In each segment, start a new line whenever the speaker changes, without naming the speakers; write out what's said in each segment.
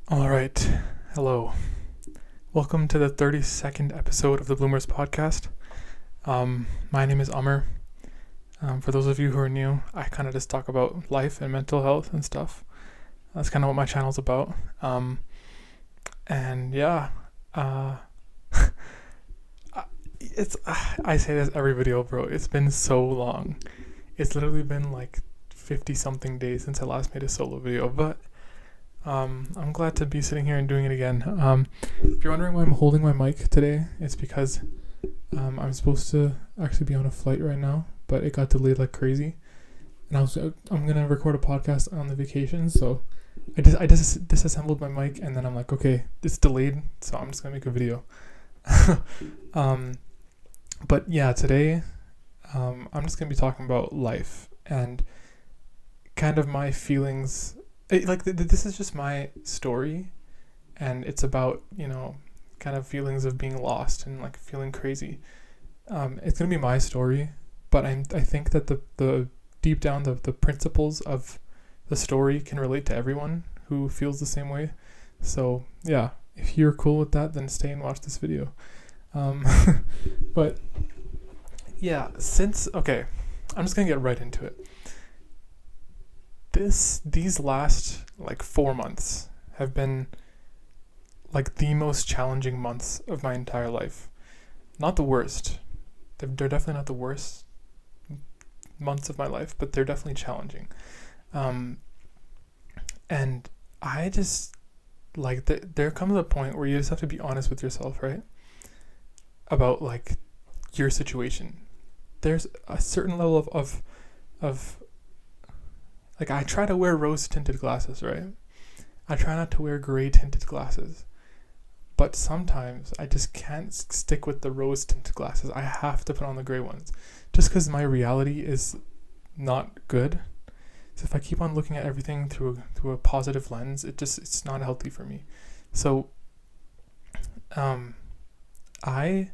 All right. Hello. Welcome to the 32nd episode of the Bloomers podcast. My name is Amr. For those of you who are new, I kind of just talk about life and mental health and stuff. That's kind of what my channel's about. And yeah, uh, I say this every video, bro. It's been so long. It's literally been like 50 something days since I last made a solo video, but I'm glad to be sitting here and doing it again. If you're wondering why I'm holding my mic today, it's because I'm supposed to actually be on a flight right now, but it got delayed like crazy. And I'm gonna record a podcast on the vacation, so I just disassembled my mic, and then I'm like, okay, it's delayed, so I'm just gonna make a video. But yeah, today I'm just gonna be talking about life and kind of my feelings. This is just my story, and it's about, kind of feelings of being lost and like feeling crazy. It's gonna be my story, but I think that the deep down the principles of the story can relate to everyone who feels the same way. So yeah, if you're cool with that, then stay and watch this video. But yeah, I'm just gonna get right into it. These last like 4 months have been like the most challenging months of my entire life. Not the worst. They're definitely not the worst months of my life, but they're definitely challenging. And I just like there comes a point where you just have to be honest with yourself, right? About like your situation. There's a certain level of like, I try to wear rose tinted glasses, right? I try not to wear gray tinted glasses. But sometimes I just can't stick with the rose tinted glasses. I have to put on the gray ones. Just because my reality is not good. So if I keep on looking at everything through a positive lens, it's not healthy for me. So I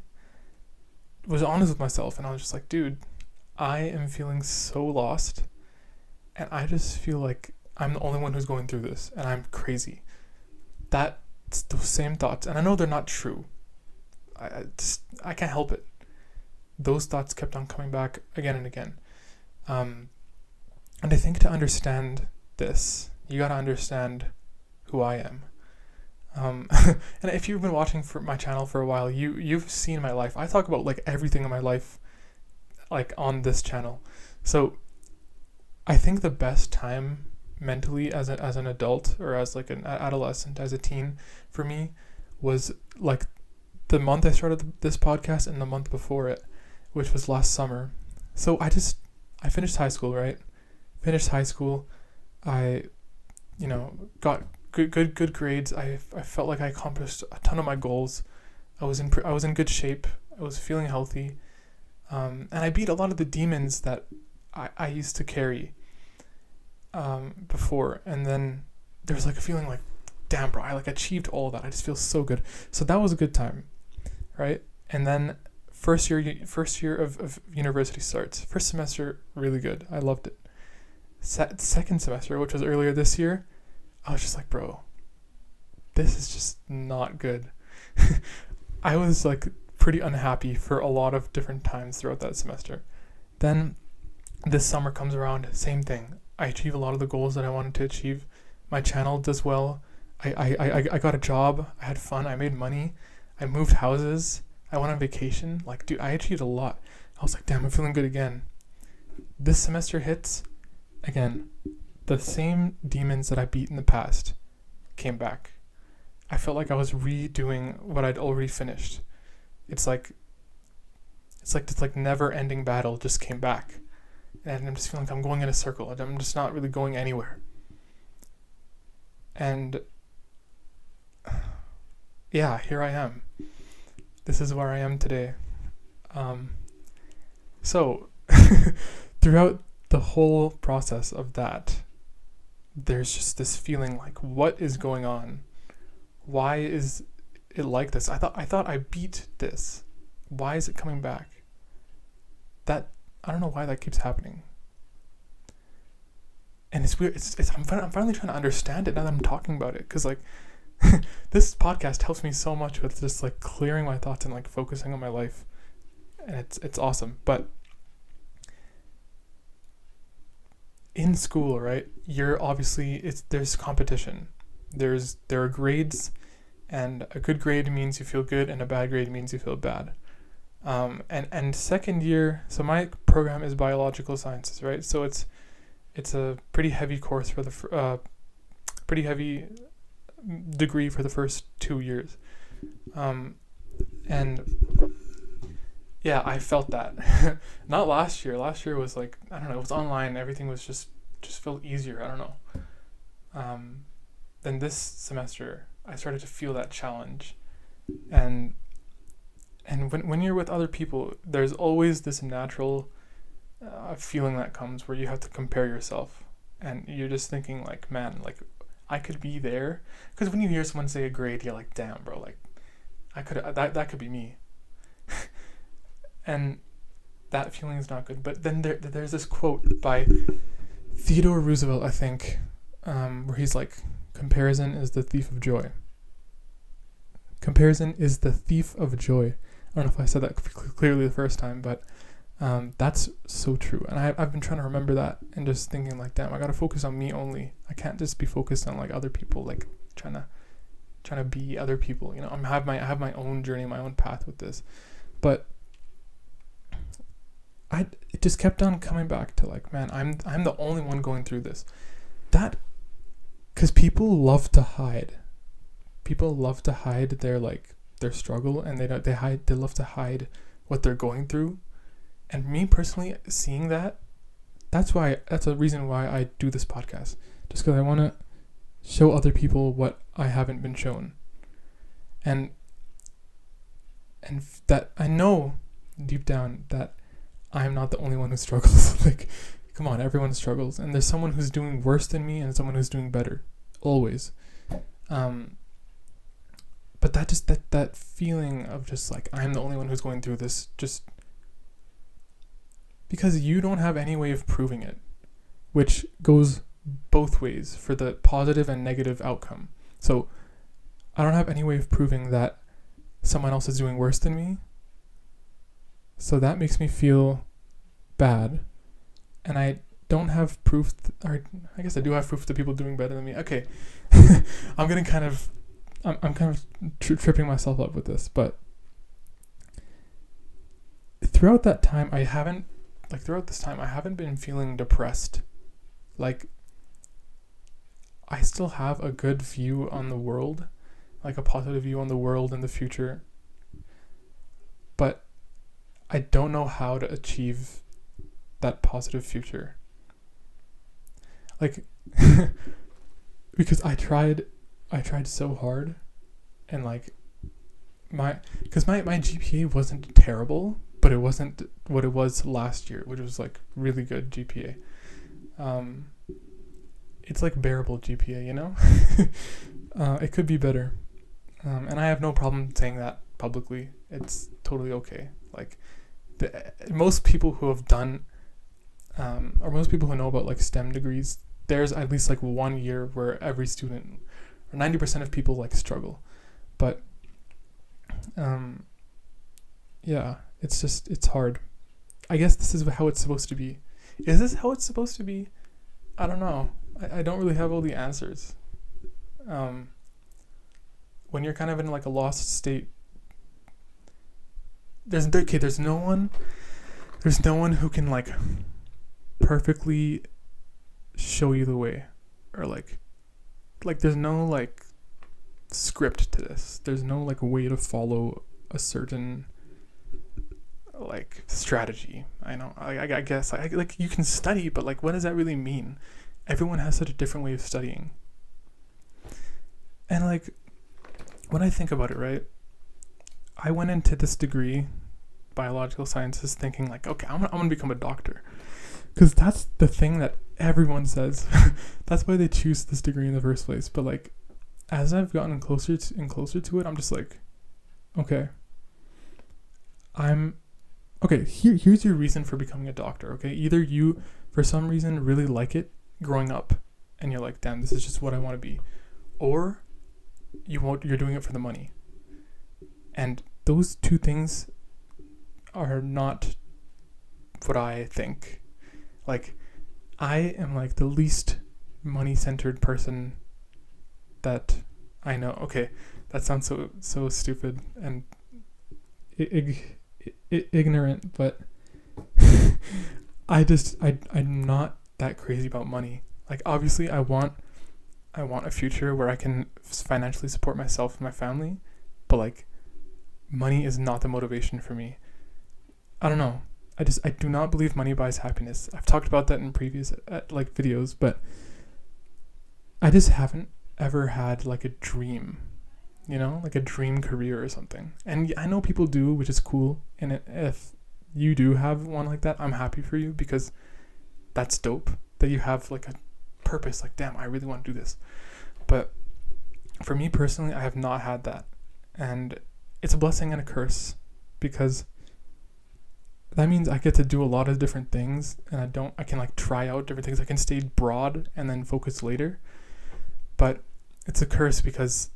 was honest with myself, and I was just like, dude, I am feeling so lost. And I just feel like I'm the only one who's going through this, and I'm crazy. That's those same thoughts, and I know they're not true. I can't help it. Those thoughts kept on coming back again and again. And I think to understand this, you gotta understand who I am. And if you've been watching for my channel for a while, you've seen my life. I talk about like everything in my life, like on this channel. So I think the best time mentally as an adult, or as like an adolescent, as a teen, for me was like the month I started this podcast and the month before it, which was last summer. So I finished high school, right? Finished high school. I got good grades. I felt like I accomplished a ton of my goals. I was in good shape. I was feeling healthy. And I beat a lot of the demons that I used to carry before, and then there's like a feeling like, damn bro, I like achieved all of that. I just feel so good. So that was a good time, right? And then first year of university starts. First semester, really good. I loved it. Second semester, which was earlier this year, I was just like, bro, this is just not good. I was like pretty unhappy for a lot of different times throughout that semester. Then this summer comes around, same thing. I achieve a lot of the goals that I wanted to achieve. My channel does well. I got a job. I had fun. I made money. I moved houses. I went on vacation. Like, dude, I achieved a lot. I was like, damn, I'm feeling good again. This semester hits. Again, the same demons that I beat in the past came back. I felt like I was redoing what I'd already finished. It's like never ending battle just came back. And I'm just feeling like I'm going in a circle. I'm just not really going anywhere. And yeah, here I am. This is where I am today. So throughout the whole process of that, there's just this feeling like, what is going on? Why is it like this? I thought I beat this. Why is it coming back? I don't know why that keeps happening. And it's weird. I'm finally trying to understand it now that I'm talking about it. Because, like, this podcast helps me so much with just like clearing my thoughts and like focusing on my life, and it's awesome. But in school, right, you're obviously, there's competition. There are grades, and a good grade means you feel good, and a bad grade means you feel bad. And second year, so my program is biological sciences, right? So it's a pretty heavy course for the pretty heavy degree for the first 2 years, and yeah, I felt that. Not last year. Last year was like, I don't know, it was online. Everything was just felt easier. I don't know. Then this semester, I started to feel that challenge, and when you're with other people, there's always this natural feeling that comes where you have to compare yourself, and you're just thinking like, man, like I could be there. Because when you hear someone say a grade, you're like, damn, bro, like I could, that could be me. And that feeling is not good. But then there's this quote by Theodore Roosevelt, I think, where he's like, comparison is the thief of joy. Comparison is the thief of joy. I don't know if I said that clearly the first time, but that's so true. And I've been trying to remember that and just thinking like, damn, I gotta focus on me only. I can't just be focused on like other people, like trying to be other people. You know, I have my own journey, my own path with this, but it just kept on coming back to like, man, I'm the only one going through this. That, because people love to hide. People love to hide their struggle, and they love to hide what they're going through. And me personally, seeing that's a reason why I do this podcast. Just because I want to show other people what I haven't been shown. And that I know deep down that I'm not the only one who struggles. Like, come on, everyone struggles. And there's someone who's doing worse than me and someone who's doing better. Always. But that feeling of just like, I'm the only one who's going through this, just because you don't have any way of proving it, which goes both ways for the positive and negative outcome. So I don't have any way of proving that someone else is doing worse than me. So that makes me feel bad. And I don't have proof, or I guess I do have proof that people doing better than me. Okay. I'm kind of tripping myself up with this, but throughout this time, I haven't been feeling depressed. Like, I still have a good view on the world, like a positive view on the world and the future, but I don't know how to achieve that positive future. Like, because I tried so hard, and like my GPA wasn't terrible, but it wasn't what it was last year, which was like really good GPA. It's like bearable GPA, you know? It could be better. And I have no problem saying that publicly. It's totally okay. Like, most people who have done, or most people who know about like STEM degrees, there's at least like 1 year where every student, or 90% of people like struggle. But, yeah, it's hard. I guess this is how it's supposed to be. Is this how it's supposed to be? I don't know. I don't really have all the answers. When you're kind of in like a lost state, there's no one who can like perfectly show you the way, or like there's no like script to this. There's no like way to follow a certain like strategy. I know. I guess like you can study, but like what does that really mean? Everyone has such a different way of studying. And like when I think about it, right? I went into this degree, biological sciences, thinking like, okay, I'm gonna become a doctor, because that's the thing that everyone says. That's why they choose this degree in the first place. But like, as I've gotten closer to it, I'm just like, okay, here's your reason for becoming a doctor. Okay, either you for some reason really like it growing up, and you're like, damn, this is just what I want to be, or you're doing it for the money. And those two things are not what I think. Like, I am like the least money-centered person that I know. Okay, that sounds so stupid and ignorant, but I'm not that crazy about money. Like, obviously I want a future where I can financially support myself and my family, but like, money is not the motivation for me. I don't know. I do not believe money buys happiness. I've talked about that in previous like videos, but I just haven't ever had like a dream, like a dream career or something. And I know people do, which is cool. And if you do have one like that, I'm happy for you, because that's dope that you have like a purpose. Like, damn, I really want to do this. But for me personally, I have not had that. And it's a blessing and a curse, because that means I get to do a lot of different things, and I can like try out different things. I can stay broad and then focus later. But it's a curse because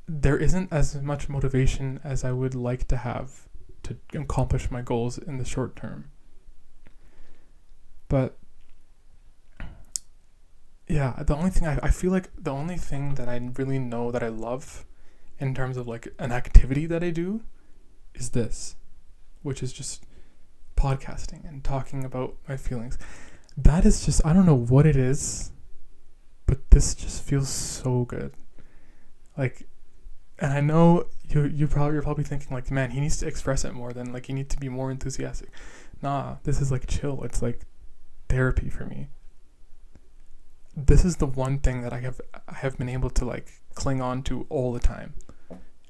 there isn't as much motivation as I would like to have to accomplish my goals in the short term. But yeah, the only thing I feel like the only thing that I really know that I love in terms of like an activity that I do is this, which is just podcasting and talking about my feelings. That is just, I don't know what it is, but this just feels so good. Like, and I know you're probably thinking like, man, he needs to express it more, than like he needs to be more enthusiastic. Nah, this is like chill. It's like therapy for me. This is the one thing that I have been able to like cling on to all the time.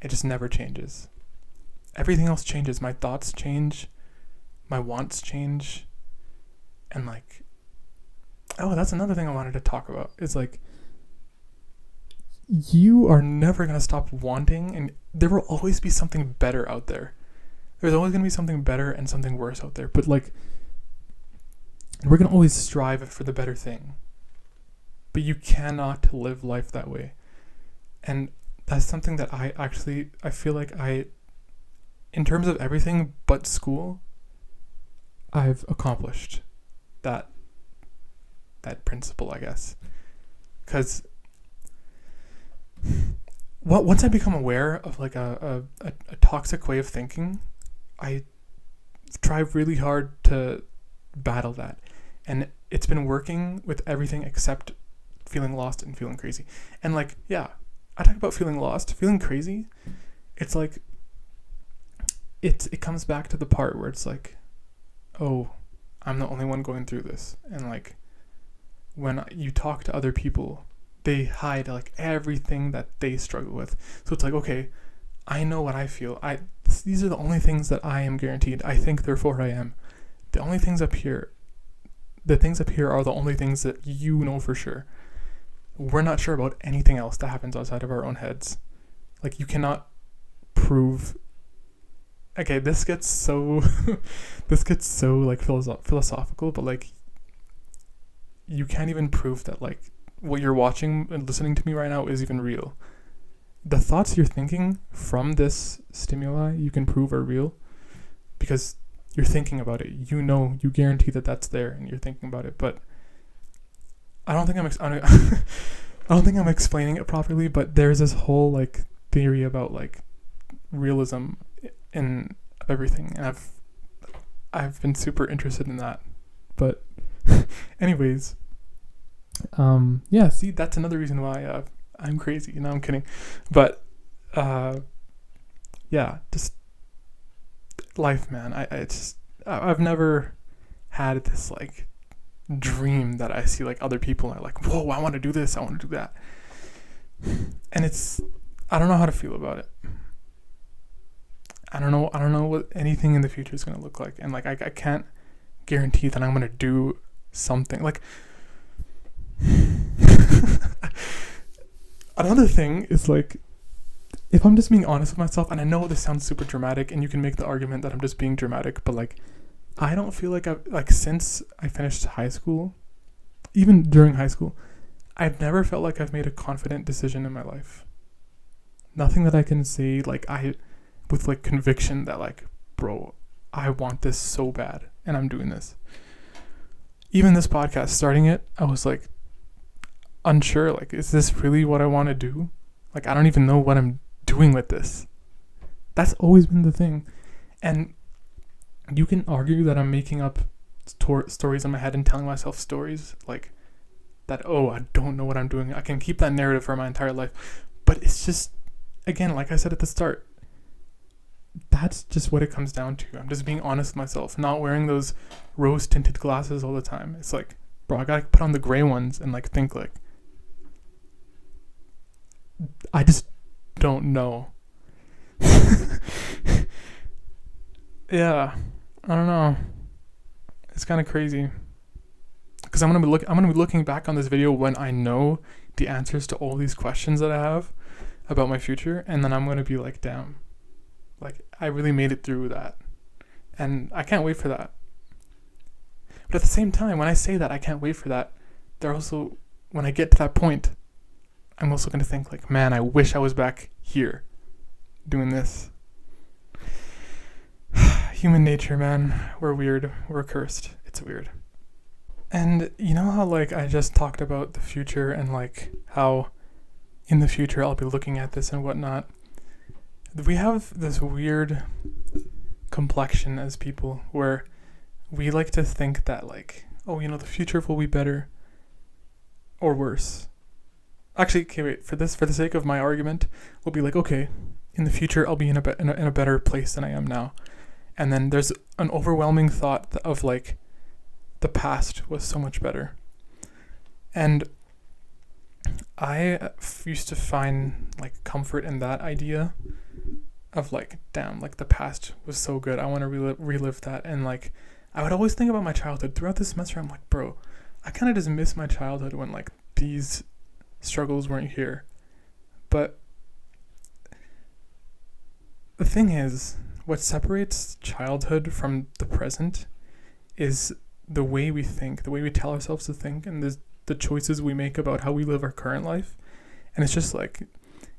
It just never changes. Everything else changes. My thoughts change, my wants change, and like, oh, that's another thing I wanted to talk about. It's like, you are never going to stop wanting, and there will always be something better out there. There's always going to be something better and something worse out there. But like, we're going to always strive for the better thing. But you cannot live life that way. And that's something that I feel like in terms of everything but school, I've accomplished that principle, I guess. Because once I become aware of like a toxic way of thinking, I try really hard to battle that. And it's been working with everything except feeling lost and feeling crazy. And like, yeah, I talk about feeling lost, feeling crazy. It's like, it comes back to the part where it's like, oh, I'm the only one going through this. And like, when you talk to other people, they hide like everything that they struggle with. So it's like, okay, I know what I feel. These are the only things that I am guaranteed. I think, therefore I am. The things up here are the only things that you know for sure. We're not sure about anything else that happens outside of our own heads. Like, you cannot prove. Okay, this gets so like philosophical, but like, you can't even prove that like what you're watching and listening to me right now is even real. The thoughts you're thinking from this stimuli, you can prove are real because you're thinking about it. You guarantee that that's there and you're thinking about it. But I don't think I'm explaining it properly, but there's this whole like theory about like realism in everything, and I've been super interested in that. But anyways, yeah, see, that's another reason why I'm crazy. No, I'm kidding. But yeah, just life, man. I've never had this like dream that I see like other people are like, whoa, I want to do this, I want to do that. And I don't know how to feel about it. I don't know what anything in the future is going to look like. And like, I can't guarantee that I'm going to do something. Like, another thing is like, if I'm just being honest with myself, and I know this sounds super dramatic and you can make the argument that I'm just being dramatic, but like, I don't feel like since I finished high school, even during high school, I've never felt like I've made a confident decision in my life. nothing that I can say like with like conviction that like, bro, I want this so bad and I'm doing this. Even this podcast, starting it, I was like unsure, like, is this really what I want to do? Like, I don't even know what I'm doing with this. That's always been the thing. And you can argue that I'm making up stories in my head and telling myself stories like that, oh, I don't know what I'm doing. I can keep that narrative for my entire life. But it's just, again, like I said at the start, that's just what it comes down to. I'm just being honest with myself, not wearing those rose tinted glasses all the time. It's like, bro, I gotta put on the gray ones and like think like, I just don't know. Yeah, I don't know. It's kind of crazy because I'm gonna be looking back on this video when I know the answers to all these questions that I have about my future, and then I'm gonna be like, damn, like I really made it through that, and I can't wait for that. But at the same time, when I say that I can't wait for that, they're also, when I get to that point, I'm also gonna think like, man, I wish I was back here doing this. Human nature, man. We're weird. We're cursed. It's weird. And you know how like I just talked about the future and like how in the future I'll be looking at this and whatnot. We have this weird complexion as people where we like to think that like, oh, you know, the future will be better or worse. Actually, okay, wait, for the sake of my argument, we'll be like, okay, in the future I'll be in a better place than I am now. And then there's an overwhelming thought of like, the past was so much better. And I used to find like comfort in that idea of like, damn, like the past was so good. I want to relive that. And like, I would always think about my childhood throughout the semester. I'm like, bro, I kind of just miss my childhood when like these struggles weren't here. But the thing is, what separates childhood from the present is the way we think, the way we tell ourselves to think, and the choices we make about how we live our current life. And it's just like,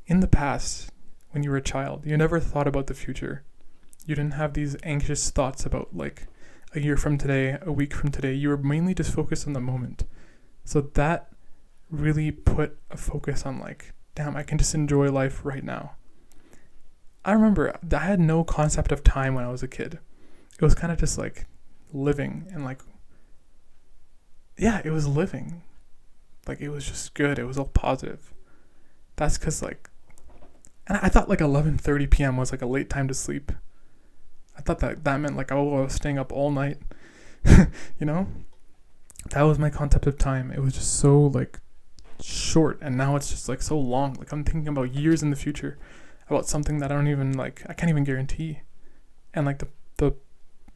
in the past, when you were a child, you never thought about the future. You didn't have these anxious thoughts about like a year from today, a week from today. You were mainly just focused on the moment. So that really put a focus on like, damn, I can just enjoy life right now. I remember I had no concept of time when I was a kid. It was kind of just like living and like, yeah, it was living. Like it was just good. It was all positive. That's because like, and I thought like 11:30 p.m. was like a late time to sleep. I thought that meant like, oh, I was staying up all night. You know? That was my concept of time. It was just so like short, and now it's just like so long. Like I'm thinking about years in the future, about something that I don't even like, I can't even guarantee. And like the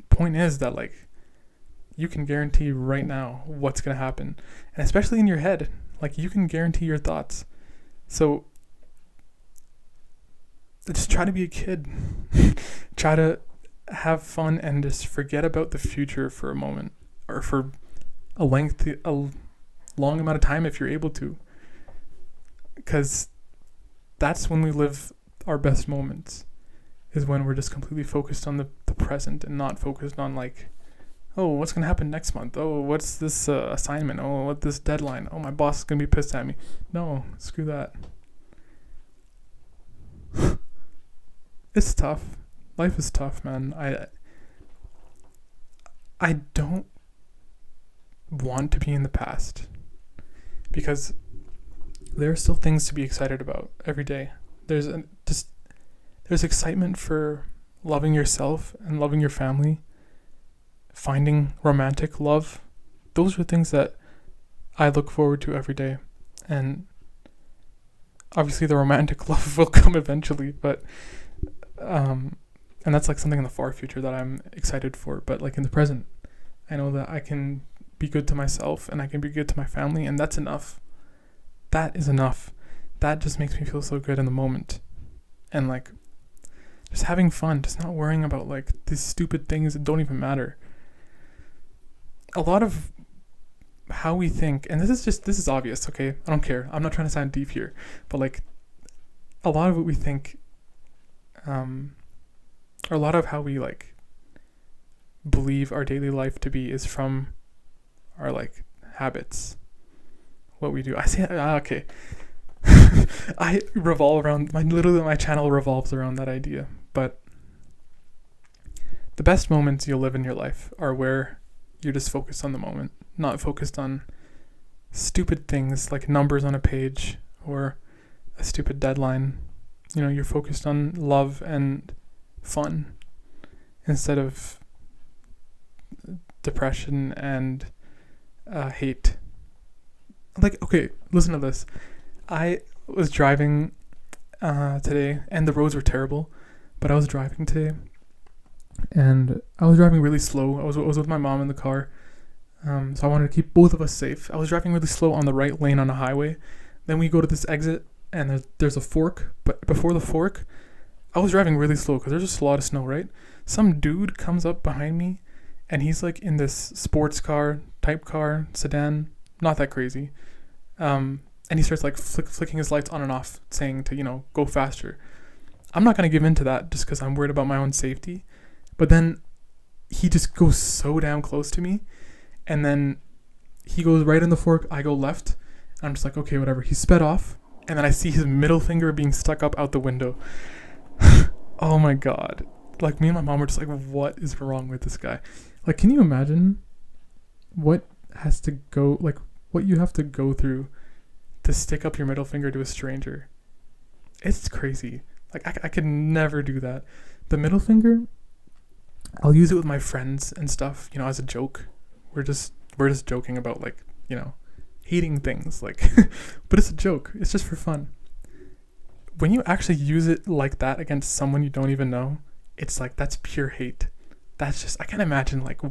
point is that like you can guarantee right now what's going to happen, and especially in your head, like you can guarantee your thoughts. So just try to be a kid. Try to have fun and just forget about the future for a moment, or for a long amount of time if you're able to, because that's when we live our best moments, is when we're just completely focused on the present and not focused on like, oh, what's gonna happen next month, oh, what's this assignment, oh, what this deadline, oh, my boss is gonna be pissed at me. No, screw that. It's tough. Life is tough, man. I don't want to be in the past, because there are still things to be excited about every day. There's excitement for loving yourself and loving your family, finding romantic love. Those are things that I look forward to every day. And obviously the romantic love will come eventually, but and that's like something in the far future that I'm excited for. But like in the present, I know that I can be good to myself and I can be good to my family, and that's enough. That is enough. That just makes me feel so good in the moment. And like just having fun, just not worrying about like these stupid things that don't even matter. A lot of how we think, and this is obvious, okay? I don't care. I'm not trying to sound deep here, but like a lot of what we think, or a lot of how we like believe our daily life to be is from our like habits, what we do. I say okay. I revolve around my channel revolves around that idea. But the best moments you'll live in your life are where you're just focused on the moment, not focused on stupid things like numbers on a page or a stupid deadline. You're focused on love and fun instead of depression and hate. Like, okay, listen to this. I was driving today, and the roads were terrible, but I was driving today, and I was driving really slow. I was with my mom in the car, so I wanted to keep both of us safe. I was driving really slow on the right lane on a highway. Then we go to this exit, and there's a fork, but before the fork, I was driving really slow because there's just a lot of snow, right? Some dude comes up behind me, and he's like in this sports car, type car, sedan, not that crazy. And he starts like flicking his lights on and off, saying to, go faster. I'm not going to give in to that just because I'm worried about my own safety. But then he just goes so damn close to me. And then he goes right in the fork. I go left. And I'm just like, okay, whatever. He sped off. And then I see his middle finger being stuck up out the window. Oh my God. Like, me and my mom were just like, what is wrong with this guy? Like, can you imagine what you have to go through to stick up your middle finger to a stranger? It's crazy. Like, I could never do that. The middle finger, I'll use it with my friends and stuff, as a joke. We're just joking about like, hating things, like, but it's a joke. It's just for fun. When you actually use it like that against someone you don't even know, it's like, that's pure hate. That's just, I can't imagine like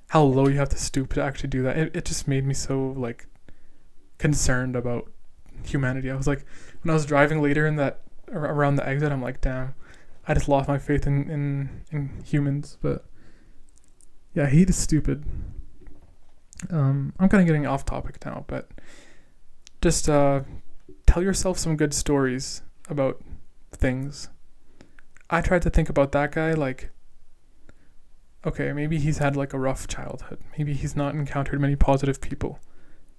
how low you have to stoop to actually do that. It just made me so like concerned about humanity. I was like, when I was driving later around the exit, I'm like, damn, I just lost my faith in humans. But yeah, hate is stupid. I'm kind of getting off topic now, but just tell yourself some good stories about things. I tried to think about that guy, like, okay, maybe he's had like a rough childhood. Maybe he's not encountered many positive people.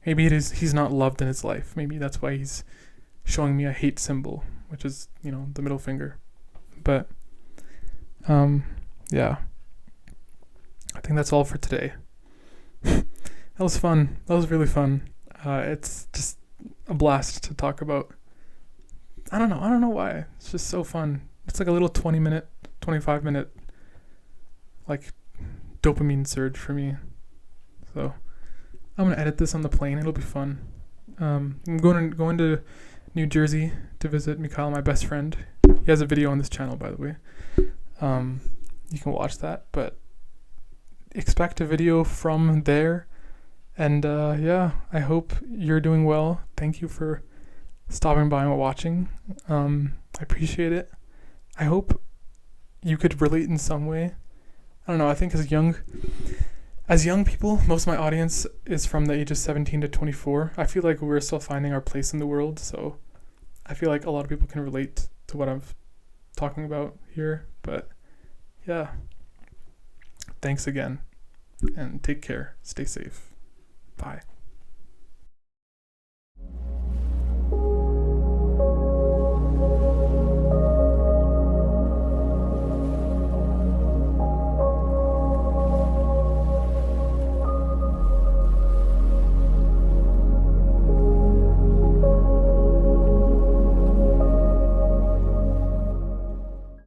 Maybe he's not loved in his life. Maybe that's why he's showing me a hate symbol, which is, the middle finger. But, yeah. I think that's all for today. That was fun. That was really fun. It's just a blast to talk about. I don't know why. It's just so fun. It's like a little 25 minute, like, dopamine surge for me. So I'm gonna edit this on the plane. It'll be fun. I'm going to New Jersey to visit Mikhail, my best friend. He has a video on this channel, by the way. You can watch that, but expect a video from there. And yeah, I hope you're doing well. Thank you for stopping by and watching. I appreciate it. I hope you could relate in some way. I don't know. I think as young people, most of my audience is from the ages 17 to 24. I feel like we're still finding our place in the world, so I feel like a lot of people can relate to what I'm talking about here. But yeah, thanks again, and take care. Stay safe. Bye.